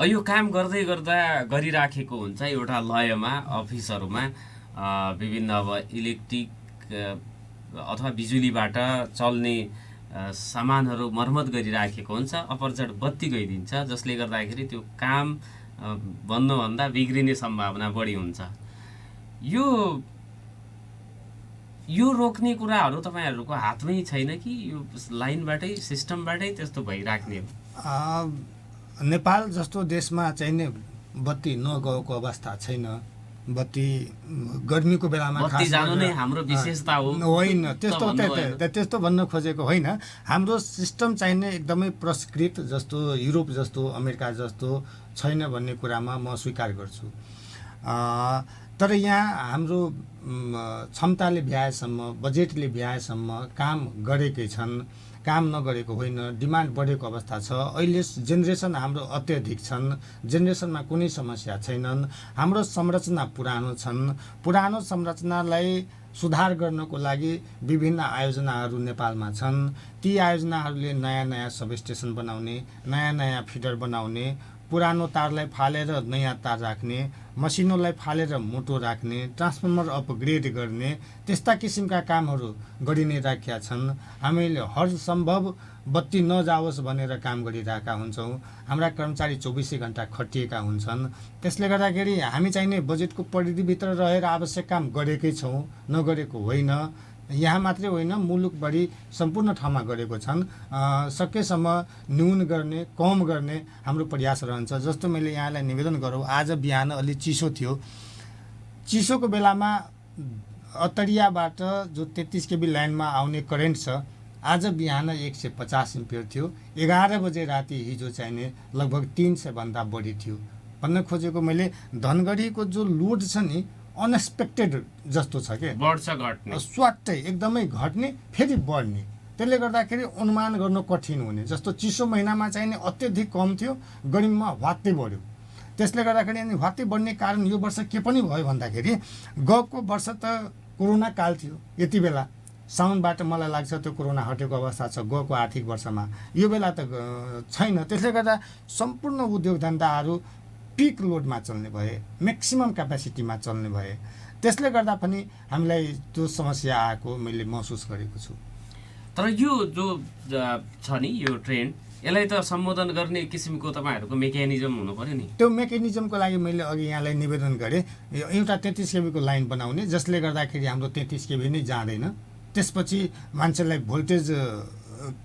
यो काम गर्दै गर्दा गरिराखेको हुन्छ एउटा लयमा अफिसहरूमा विभिन्न अब इलेक्ट्रिक अथवा बिजुलीबाट चल्ने सामानहरू मर्मत गरिराखेको हुन्छ। अपरचट बत्ती गइदिन्छ, जसले गर्दाखेरि त्यो काम भन्नुभन्दा बिग्रिने सम्भावना बढी हुन्छ। यो रोक्ने कुराहरू तपाईँहरूको हातमै छैन कि यो लाइनबाटै सिस्टमबाटै त्यस्तो भइराख्ने हो? नेपाल जस्तो देशमा चाहिने बत्ती नगएको अवस्था छैन। बत्ती गर्मीको बेलामा बत्ती जानु नै हाम्रो विशेषता हो होइन, त्यस्तो भन्न खोजेको होइन। हाम्रो सिस्टम चाहिने एकदमै परिष्कृत, जस्तो युरोप जस्तो अमेरिका जस्तो छैन भन्ने कुरामा म स्वीकार गर्छु। तर यहाँ हाम्रो क्षमताले भ्याएसम्म, बजेटले भ्याएसम्म काम गरेकै छन्, काम नगरेको होइन। डिमान्ड बढेको अवस्था छ। अहिले जेनेरेसन हाम्रो अत्याधिक छन्, जेनेरेसनमा कुनै समस्या छैनन्। हाम्रो संरचना पुरानो छन्। पुरानो संरचनालाई सुधार गर्नको लागि विभिन्न आयोजनाहरू नेपालमा छन्। ती आयोजनाहरूले नयाँ सबस्टेसन बनाउने, नयाँ फिडर बनाउने, पुरानो तारलाई फालेर नयाँ तार राख्ने, मसिनोलाई फालेर मोटो राख्ने, ट्रान्सफर्मर अपग्रेड गर्ने, त्यस्ता किसिमका कामहरू गरिने राखेका छन्। हामीले हर सम्भव बत्ती नजाओस् भनेर काम गरिरहेका हुन्छौँ। हाम्रा कर्मचारी 24 घण्टा खटिएका हुन्छन्। त्यसले गर्दाखेरि हामी चाहिने बजेटको परिधिभित्र रहेर आवश्यक काम गरेकै छौँ, नगरेको होइन। यहाँ मात्रै होइन, मुलुकभरि सम्पूर्ण ठाउँमा गरेको छन्। सकेसम्म न्यून गर्ने, कम गर्ने हाम्रो प्रयास रहन्छ। जस्तो मैले यहाँलाई निवेदन गरौँ, आज बिहान अलि चिसो थियो। चिसोको बेलामा अतरियाबाट जो 33 केबी लाइनमा आउने करेन्ट छ, आज बिहान 150 एम्पियर थियो। 11 बजे राति हिजो चाहिने लगभग 300 भन्दा बढी थियो। भन्न खोजेको मैले धनगढीको जो लोड छ नि, अनएक्सपेक्टेड जस्तो छ के, बढ्छ घट्ने, स्वाटै एकदमै घट्ने फेरि बढ्ने। त्यसले गर्दाखेरि अनुमान गर्न कठिन हुने। जस्तो चिसो महिनामा चाहिने अत्यधिक कम थियो, गर्मीमा ह्वात्तै बढ्यो। त्यसले गर्दाखेरि अनि ह्वात्तै बढ्ने कारण यो वर्ष के पनि भयो भन्दाखेरि गएको वर्ष त कोरोना काल थियो। यति बेला साउनबाट मलाई लाग्छ त्यो कोरोना हटेको अवस्था छ गएको आर्थिक वर्षमा। यो बेला त छैन। त्यसले गर्दा सम्पूर्ण उद्योग धन्दाहरू पिक लोडमा चल्ने भए, म्याक्सिमम क्यापेसिटीमा चल्ने भए। त्यसले गर्दा पनि हामीलाई त्यो समस्या आएको मैले महसुस गरेको छु। तर यो जो छ नि यो ट्रेन्ड, यसलाई त सम्बोधन गर्ने किसिमको तपाईँहरूको मेकानिजम हुनु पर्यो नि। त्यो मेकानिजमको लागि मैले अघि यहाँलाई निवेदन गरेँ, एउटा 33 केबीको लाइन बनाउने, जसले गर्दाखेरि हाम्रो 33 केबी नै जाँदैन। त्यसपछि मान्छेलाई भोल्टेज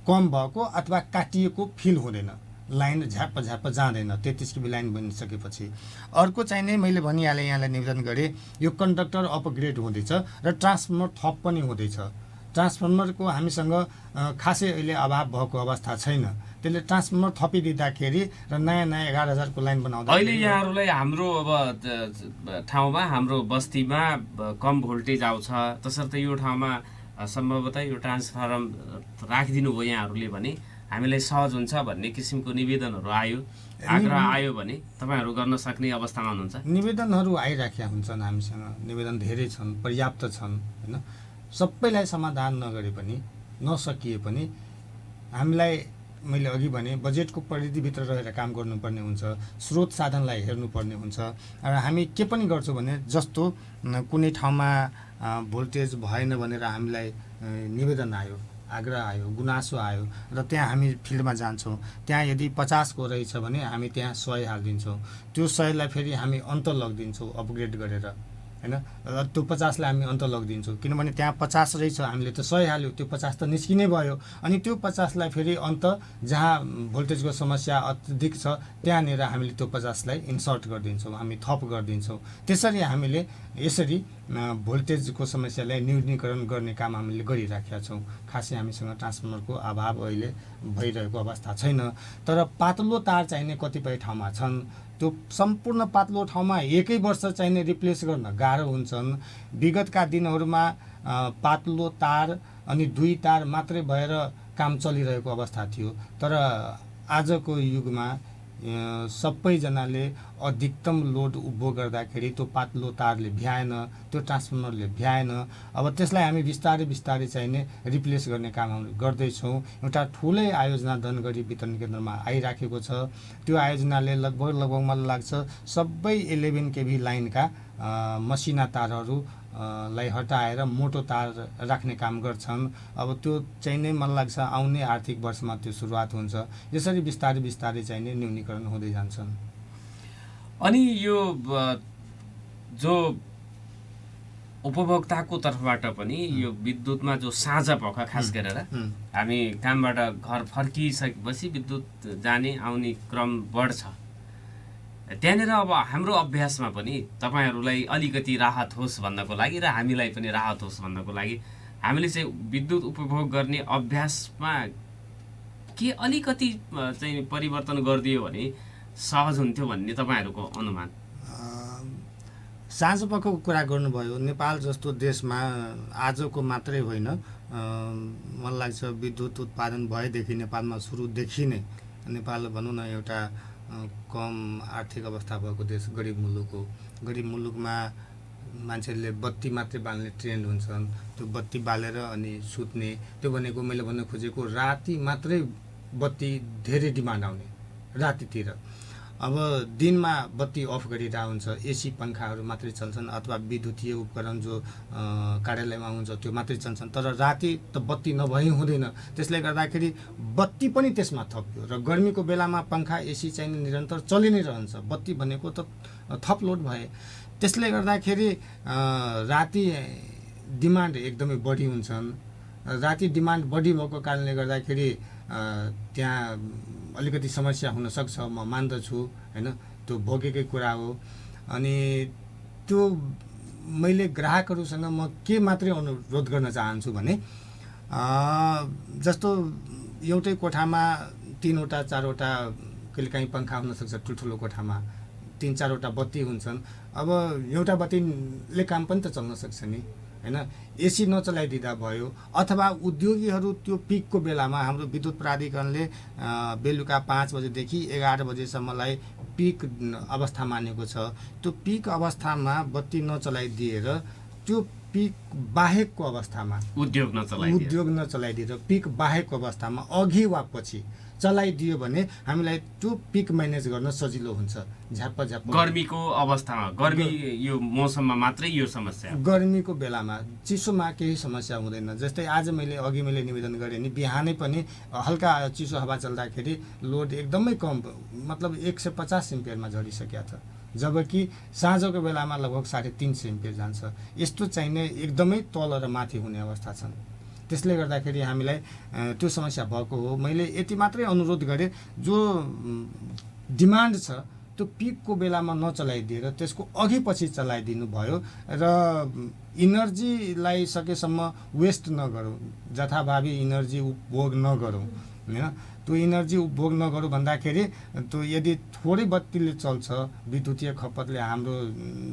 कम भएको अथवा काटिएको फिल हुँदैन, लाइन झ्याप्प जाँदैन 33 केबी लाइन बनिसकेपछि। अर्को चाहिने मैले भनिहालेँ, यहाँलाई निवेदन गरेँ, यो कन्डक्टर अपग्रेड हुँदैछ र ट्रान्सफर्मर थप पनि हुँदैछ। ट्रान्सफर्मरको हामीसँग खासै अहिले अभाव भएको अवस्था छैन। त्यसले ट्रान्सफर्मर थपिदिँदाखेरि र नयाँ 11,000 को लाइन बनाउँदा अहिले यहाँहरूलाई हाम्रो अब ठाउँमा, हाम्रो बस्तीमा कम भोल्टेज आउँछ, तसर्थ यो ठाउँमा सम्भवतः यो ट्रान्सफर्मर राखिदिनु भयो यहाँहरूले भने हामीलाई सहज हुन्छ भन्ने किसिमको निवेदनहरू आयो, आग्रह आयो भने तपाईँहरू गर्न सक्ने अवस्थामा हुनुहुन्छ? निवेदनहरू आइराखेका हुन्छन् हामीसँग, निवेदन धेरै छन्, पर्याप्त छन् होइन। सबैलाई समाधान नगरे पनि नसकिए पनि हामीलाई मैले अघि भने बजेटको परिधिभित्र रहेर काम गर्नुपर्ने हुन्छ, स्रोत साधनलाई हेर्नुपर्ने हुन्छ। र हामी के पनि गर्छौँ भने जस्तो कुनै ठाउँमा भोल्टेज भएन भनेर हामीलाई निवेदन आयो, आग्रह आयो, गुनासो आयो र त्यहाँ हामी फिल्डमा जान्छौँ। त्यहाँ यदि 50 को रहेछ भने हामी त्यहाँ 100 हालिदिन्छौँ। त्यो 100लाई फेरि हामी अन्त लगिदिन्छौँ अपग्रेड गरेर होइन। र त्यो 50लाई हामी अन्त लगिदिन्छौँ, किनभने त्यहाँ 50 रहेछ, हामीले त 100 हाल्यो, त्यो 50 त निस्किनै भयो। अनि त्यो 50लाई फेरि अन्त जहाँ भोल्टेजको समस्या अत्यधिक छ त्यहाँनिर हामीले त्यो 50लाई इन्सर्ट गरिदिन्छौँ, हामी थप गरिदिन्छौँ। त्यसरी हामीले यसरी भोल्टेजको समस्यालाई न्यूनीकरण गर्ने काम हामीले गरिराखेका छौँ। खासै हामीसँग ट्रान्सफर्मरको अभाव अहिले भइरहेको अवस्था छैन। तर पातलो तार चाहिने कतिपय ठाउँमा छन्। त्यो सम्पूर्ण पातलो ठाउँमा एकै वर्ष चाहिने रिप्लेस गर्न गाह्रो हुन्छन्। विगतका दिनहरूमा पातलो तार अनि 2 तार मात्रै भएर काम चलिरहेको अवस्था थियो। तर आजको युगमा सबैजनाले अधिकतम लोड उभो गर्दाखेरि त्यो पातलो तारले भ्याएन, त्यो ट्रान्सफर्मरले भ्याएन। अब त्यसलाई हामी बिस्तारै बिस्तारै चाहिने रिप्लेस गर्ने काम हामी गर्दैछौँ। एउटा ठुलै आयोजना धनगढी वितरण केन्द्रमा आइराखेको छ। त्यो आयोजनाले लगभग मलाई लाग्छ सबै 11 kV लाइनका मसिना तारहरू लाई हटाएर मोटो तार राख्ने काम गर्छन्। अब त्यो चाहिँ नै मलाई लाग्छ आउने आर्थिक वर्षमा त्यो सुरुवात हुन्छ। यसरी बिस्तारै बिस्तारै चाहिँ नै न्यूनीकरण हुँदै जान्छन्। अनि यो जो उपभोक्ताको तर्फबाट पनि यो विद्युतमा जो साँझ पख खास गरेर हामी कामबाट घर फर्किसकेपछि विद्युत जाने आउने क्रम बढ्छ, त्यहाँनिर अब हाम्रो अभ्यासमा पनि तपाईँहरूलाई अलिकति राहत होस् भन्नको लागि र हामीलाई पनि राहत होस् भन्नको लागि हामीले चाहिँ विद्युत उपभोग गर्ने अभ्यासमा के अलिकति चाहिँ परिवर्तन गरिदियो भने सहज हुन्थ्यो भन्ने तपाईँहरूको अनुमान? साँझ पखको कुरा गर्नुभयो। नेपाल जस्तो देशमा आजको मात्रै होइन, मलाई लाग्छ विद्युत उत्पादन भएदेखि नेपालमा सुरुदेखि नै नेपाल भनौँ न एउटा कम आर्थिक अवस्था भएको देश, गरिब मुलुक हो। गरिब मुलुकमा मान्छेहरूले बत्ती मात्रै बाल्ने ट्रेन्ड हुन्छन्। त्यो बत्ती बालेर अनि सुत्ने, त्यो भनेको मैले भन्न खोजेको राति मात्रै बत्ती धेरै डिमान्ड आउने रातितिर। अब दिनमा बत्ती अफ गरिरहेको हुन्छ, एसी पङ्खाहरू मात्रै चल्छन् अथवा विद्युतीय उपकरण जो कार्यालयमा हुन्छ त्यो मात्रै चल्छन्। तर राति त बत्ती नभई हुँदैन। त्यसले गर्दाखेरि बत्ती पनि त्यसमा थप्यो र गर्मीको बेलामा पङ्खा एसी चाहिँ निरन्तर चलि नै रहन्छ। बत्ती भनेको त थप लोड भए। त्यसले गर्दाखेरि राति डिमान्ड एकदमै बढी हुन्छन्। राति डिमान्ड बढी भएको कारणले गर्दाखेरि त्यहाँ अलिकति समस्या हुनसक्छ, म मान्दछु होइन। त्यो भोगेकै कुरा हो। अनि त्यो मैले ग्राहकहरूसँग म के मात्रै अनुरोध गर्न चाहन्छु भने जस्तो एउटै कोठामा 3वटा 4वटा कहिलेकाहीँ पङ्खा हुनसक्छ, ठुल्ठुलो कोठामा 3-4वटा बत्ती हुन्छन्। अब एउटा बत्तीले काम पनि त चल्न सक्छ नि होइन। एसी नचलाइदिँदा भयो। अथवा उद्योगीहरू त्यो पिकको बेलामा हाम्रो विद्युत प्राधिकरणले बेलुका 5 बजेदेखि 11 बजेसम्मलाई पिक अवस्था मानेको छ। त्यो पिक अवस्थामा बत्ती नचलाइदिएर त्यो पिक बाहेकको अवस्थामा उद्योग नचलाइदिएर पिक बाहेकको अवस्थामा अघि वा पछि चलाइदियो भने हामीलाई त्यो पिक म्यानेज गर्न सजिलो हुन्छ। झ्याप्प गर्मीको अवस्थामा, गर्मी यो मौसममा मात्रै यो समस्या, गर्मीको बेलामा चिसोमा केही समस्या हुँदैन। जस्तै आज अघि मैले निवेदन गरेँ नि, बिहानै पनि हल्का चिसो हावा चल्दाखेरि लोड एकदमै कम, मतलब 150 एम्पियरमा झरिसकेको छ, जबकि साँझको बेलामा लगभग 350 एम्पियर जान्छ। यस्तो चाहिने एकदमै तल र माथि हुने अवस्था छन्। त्यसले गर्दाखेरि हामीलाई त्यो समस्या भएको हो। मैले यति मात्रै अनुरोध गरेँ, जो डिमान्ड छ त्यो पिकको बेलामा नचलाइदिएर त्यसको अघि पछि चलाइदिनु भयो र इनर्जीलाई सकेसम्म वेस्ट नगरौँ, जथाभावी इनर्जी उपभोग नगरौँ होइन। त्यो इनर्जी उपभोग नगरौँ भन्दाखेरि त्यो यदि थोरै बत्तीले चल्छ, विद्युतीय खपतले हाम्रो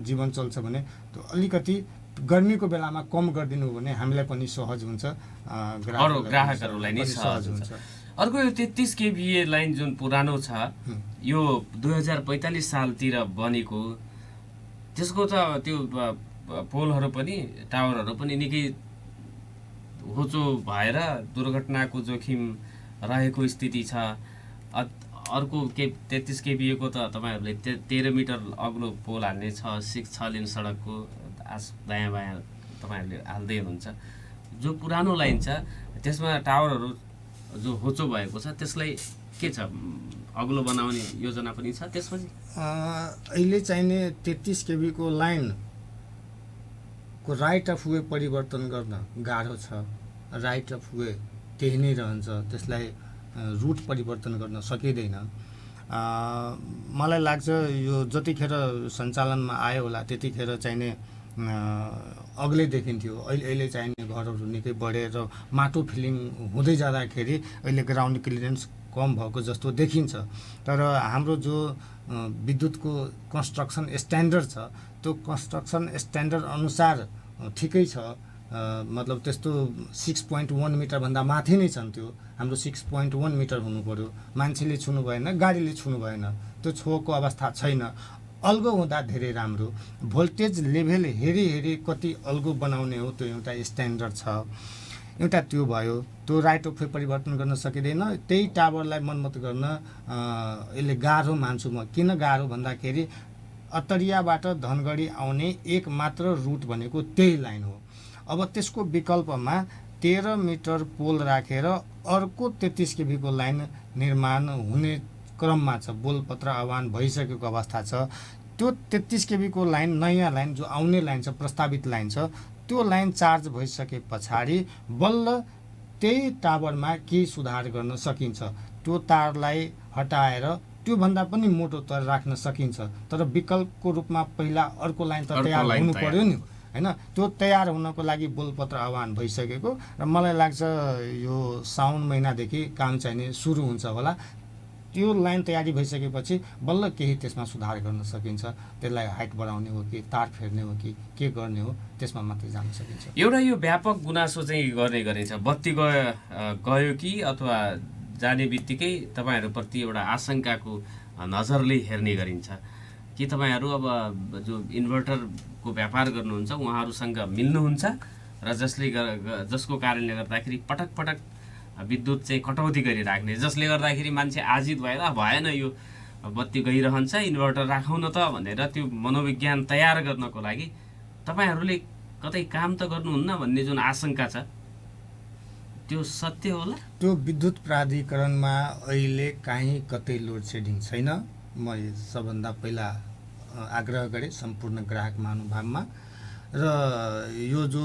जीवन चल्छ भने त्यो अलिकति गर्मीको बेलामा कम गरिदिनु भने हामीलाई पनि सहज हुन्छ, ग्राहकहरूलाई नै सहज हुन्छ। अर्को यो 33 केभीए लाइन जुन पुरानो छ यो 2045 सालतिर बनेको, त्यसको त त्यो पोलहरू पनि टावरहरू पनि निकै होचो भएर दुर्घटनाको जोखिम रहेको स्थिति छ। अर्को 33 केभीए को त तपाईहरुले 13 मिटर अग्लो पोल हाल्ने छ, 6 लेन सडकको दायाँ बायाँ तपाईहरुले हाल्दै हुनुहुन्छ। जो पुरानो लाइन छ त्यसमा टावरहरू जो होचो भएको छ त्यसलाई के छ अग्लो बनाउने योजना पनि छ त्यसपछि? अहिले चाहिने 33 केभी को लाइन को राइट अफ वे परिवर्तन गर्न गाह्रो छ। राइट अफ वे त्यही नै रहन्छ, त्यसलाई रुट परिवर्तन गर्न सकिँदैन। मलाई लाग्छ यो जतिखेर सञ्चालनमा आयो होला त्यतिखेर चाहिने अग्लै देखिन्थ्यो। अहिले चाहिने घरहरू निकै बढेर माटो फिलिङ हुँदै जाँदाखेरि अहिले ग्राउन्ड क्लियरेन्स कम भएको जस्तो देखिन्छ। तर हाम्रो जो विद्युतको कन्स्ट्रक्सन स्ट्यान्डर्ड छ त्यो कन्स्ट्रक्सन स्ट्यान्डर्ड अनुसार ठिकै छ। मतलब त्यस्तो 6.1 मिटर भन्दा माथि नै छन्। त्यो हाम्रो 6.1 मिटर हुनु पर्यो। मान्छेले छुनु भएन, गाडीले छुनु भएन, त्यो छोको अवस्था छैन। अल्गो हुँदा धेरै राम्रो। भोल्टेज लेभल हेरी हेरी कति अल्गो बनाउने हो त्यो एउटा स्ट्यान्डर्ड छ। एउटा त्यो भयो। त्यो राइट अफ वे परिवर्तन गर्न सकिँदैन। त्यही टावरलाई मर्मत गर्न यसले गाह्रो मान्छु म। किन गाह्रो भन्दाखेरि अत्तरियाबाट धनगढी आउने एक मात्र रुट भनेको त्यही लाइन हो। अब त्यसको विकल्पमा 13 मिटर पोल राखेर अर्को 33 केभी को लाइन निर्माण हुने क्रममा छ। बोलपत्र आह्वान भइसकेको अवस्था छ। त्यो 33 केभी को लाइन, नयाँ लाइन जो आउने लाइन छ, प्रस्तावित लाइन छ, त्यो लाइन चार्ज भइसके पछाडि बल्ल त्यही टावरमा केही सुधार गर्न सकिन्छ। त्यो तारलाई हटाएर त्यो भन्दा पनि मोटो तार राख्न सकिन्छ। तर विकल्पको रूपमा पहिला अर्को लाइन त तयार हुनु पर्यो नि, हैन? त्यो तयार हुनको लागि बोलपत्र आह्वान भइसकेको र मलाई लाग्छ यो साउन महिनादेखि काम चाहिने सुरु हुन्छ होला। त्यो लाइन तयारी भइसकेपछि बल्ल केही त्यसमा सुधार गर्न सकिन्छ। त्यसलाई हाइट बढाउने हो कि तार फेर्ने हो कि के गर्ने हो त्यसमा मात्रै जान सकिन्छ। एउटा यो व्यापक गुनासो चाहिँ गर्ने गरिन्छ, बत्ती गयो कि अथवा जाने बित्तिकै तपाईहरुप्रति एउटा आशंकाको नजरले हेर्ने गरिन्छ कि तपाईहरु अब जो इन्भर्टरको व्यापार गर्नुहुन्छ उहाँहरुसँग मिल्नुहुन्छ र जसको कारणले गर्दाखेरि पटक पटक विद्युत चाहिँ कटौती गरिराख्ने, जसले गर्दाखेरि मान्छे आजित भएर भएन यो बत्ती गइरहन्छ इन्भर्टर राखौँ न त भनेर त्यो मनोविज्ञान तयार गर्नको लागि तपाईहरुले कतै काम त गर्नुहुन्न भन्ने जुन आशंका छ त्यो सत्य होला? त्यो विद्युत प्राधिकरणमा अहिले कहीँ कतै लोड सेडिङ छैन। म सबभन्दा पहिला आग्रह गरेँ सम्पूर्ण ग्राहक महानुभावमा। र यो जो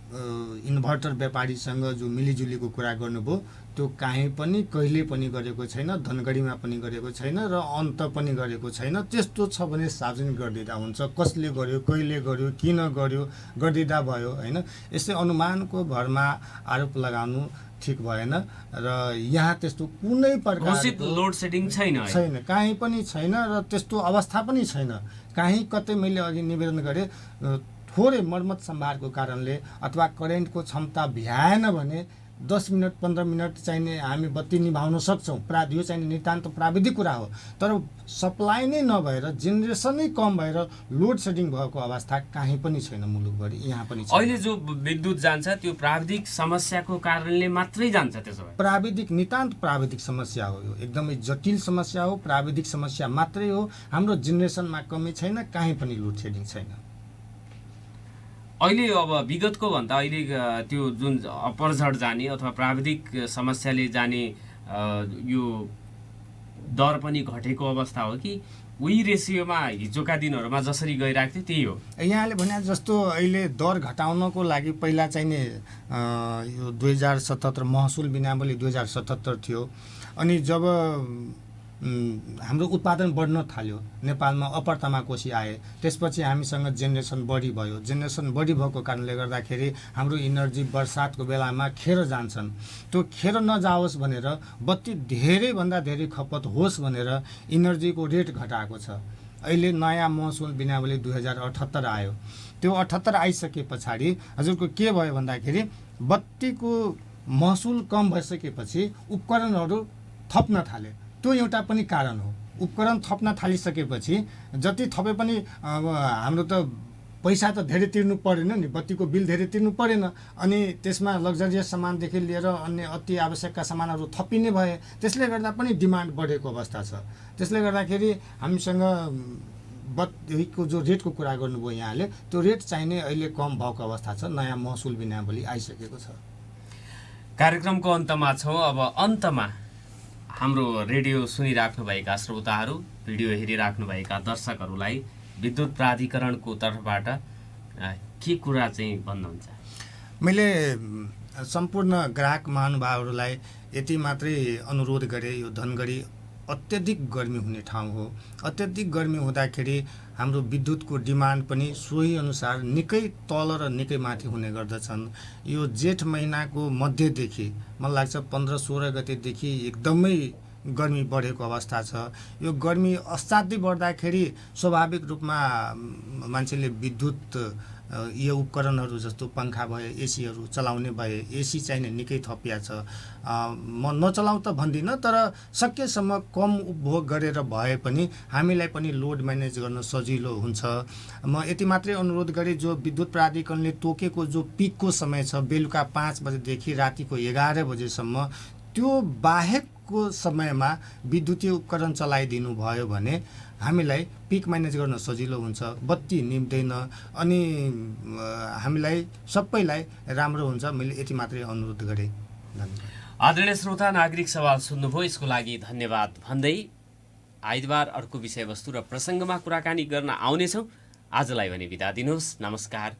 इन्भर्टर व्यापारीसँग जो मिलिजुलीको कुरा गर्नुभयो त्यो काहीँ पनि कहिले पनि गरेको छैन, धनगढीमा पनि गरेको छैन र अन्त पनि गरेको छैन। त्यस्तो छ भने सार्वजनिक गरिदिँदा हुन्छ। कसले गर्यो, कहिले गर्यो, किन गर्यो, गरिदिँदा भयो, हैन? यसै अनुमानको भरमा आरोप लगाउनु ठिक भएन। र यहाँ त्यस्तो कुनै प्रकारको लोड सेडिङ छैन, कहीँ पनि छैन र त्यस्तो अवस्था पनि छैन। कहीँ कतै मैले अघि निवेदन गरेँ थोरै मर्मत सम्भारको कारणले अथवा करेन्टको क्षमता भ्याएन भने 10 मिनट 15 मिनट चाहिने हामी बत्ती निभाउन सक्छौँ। यो चाहिँ नितान्त प्राविधिक कुरा हो। तर सप्लाई नै नभएर जेनेरेसनै कम भएर लोड सेडिङ भएको अवस्था कहीँ पनि छैन मुलुकभरि, यहाँ पनि छैन। अहिले जो विद्युत जान्छ त्यो प्राविधिक समस्याको कारणले मात्रै जान्छ? त्यसो भए प्राविधिक, नितान्त प्राविधिक समस्या हो। यो एकदमै जटिल समस्या हो, प्राविधिक समस्या मात्रै हो। हाम्रो जेनेरेसनमा कमी छैन, कहीँ पनि लोड सेडिङ छैन। अहिले अब विगतको भन्दा अहिले त्यो जुन अपरझट जाने अथवा प्राविधिक समस्याले जाने यो दर पनि घटेको अवस्था हो कि उही रेसियोमा हिजोका दिनहरूमा जसरी गइरहेको थियो त्यही हो? यहाँले भने जस्तो अहिले दर घटाउनको लागि पहिला चाहिने यो 2077 महसुल बिनावली 2077 थियो। अनि जब हाम्रो उत्पादन बढ्न थाल्यो, नेपालमा अप्पर तामाकोसी आए, त्यसपछि हामीसँग जेनेरेसन बढी भयो। जेनेरेसन बढी भएको कारणले गर्दाखेरि हाम्रो इनर्जी बर्सातको बेलामा खेर जान्छन्। त्यो खेर नजाओस् भनेर बत्ती धेरैभन्दा धेरै खपत होस् भनेर इनर्जीको रेट घटाएको छ। अहिले नयाँ महसुल बिनावली 2078 आयो। त्यो 78 आइसके पछाडि हजुरको के भयो भन्दाखेरि बत्तीको महसुल कम भइसकेपछि उपकरणहरू थप्न थाले। त्यो एउटा पनि कारण हो। उपकरण थप्न थालिसकेपछि जति थपे पनि अब हाम्रो त पैसा त धेरै तिर्नु परेन नि, बत्तीको बिल धेरै तिर्नु परेन, अनि त्यसमा लग्जरियस सामानदेखि लिएर अन्य अति आवश्यकका सामानहरू थपिने भए, त्यसले गर्दा पनि डिमान्ड बढेको अवस्था छ। त्यसले गर्दाखेरि हामीसँग बत्तीको जो रेटको कुरा गर्नुभयो यहाँले, त्यो रेट चाहिने अहिले कम भएको अवस्था छ, नयाँ महसुल विनियावली आइसकेको छ। कार्यक्रमको अन्तमा छौँ। अब अन्तमा हाम्रो रेडियो सुनिराख्नुभएका श्रोताहरू, भिडियो हेरिराख्नुभएका दर्शकहरूलाई विद्युत प्राधिकरणको तर्फबाट के कुरा चाहिँ भन्नुहुन्छ? मैले सम्पूर्ण ग्राहक महानुभावहरूलाई यति मात्रै अनुरोध गरेँ, यो धनगढी अत्यधिक गर्मी हुने ठाउँ हो। अत्यधिक गर्मी हुँदाखेरि हाम्रो विद्युतको डिमान्ड पनि सोही अनुसार निकै तल र निकै माथि हुने गर्दछन्। यो जेठ महिनाको मध्यदेखि मलाई लाग्छ 15-16 गतेदेखि एकदमै गर्मी बढेको अवस्था छ। यो गर्मी असाध्यै बढ्दाखेरि स्वाभाविक रूपमा मान्छेले विद्युत यो उपकरणहरू जस्तो पङ्खा भए, एसीहरू चलाउने भए, एसी चाहिने निकै थपिया छ। म नचलाउँ त भन्दिनँ, तर सकेसम्म कम उपभोग गरेर भए पनि हामीलाई पनि लोड म्यानेज गर्न सजिलो हुन्छ। म यति मात्रै अनुरोध गरेँ, जो विद्युत प्राधिकरणले तोकेको जो पिकको समय छ बेलुका 5 बजेदेखि रातिको 11 बजेसम्म, त्यो बाहेकको समयमा विद्युतीय उपकरण चलाइदिनु भयो भने हामीलाई पिक म्यानेज गर्न सजिलो हुन्छ, बत्ती निम्दैन, अनि हामीलाई सबैलाई राम्रो हुन्छ। मैले यति मात्रै अनुरोध गरेँ। धन्यवाद। आदरणीय श्रोता, नागरिक सवाल सुन्नुभयो, यसको लागि धन्यवाद भन्दै आइतबार अर्को विषयवस्तु र प्रसङ्गमा कुराकानी गर्न आउनेछौँ। आजलाई भने बिदा दिनुहोस्। नमस्कार।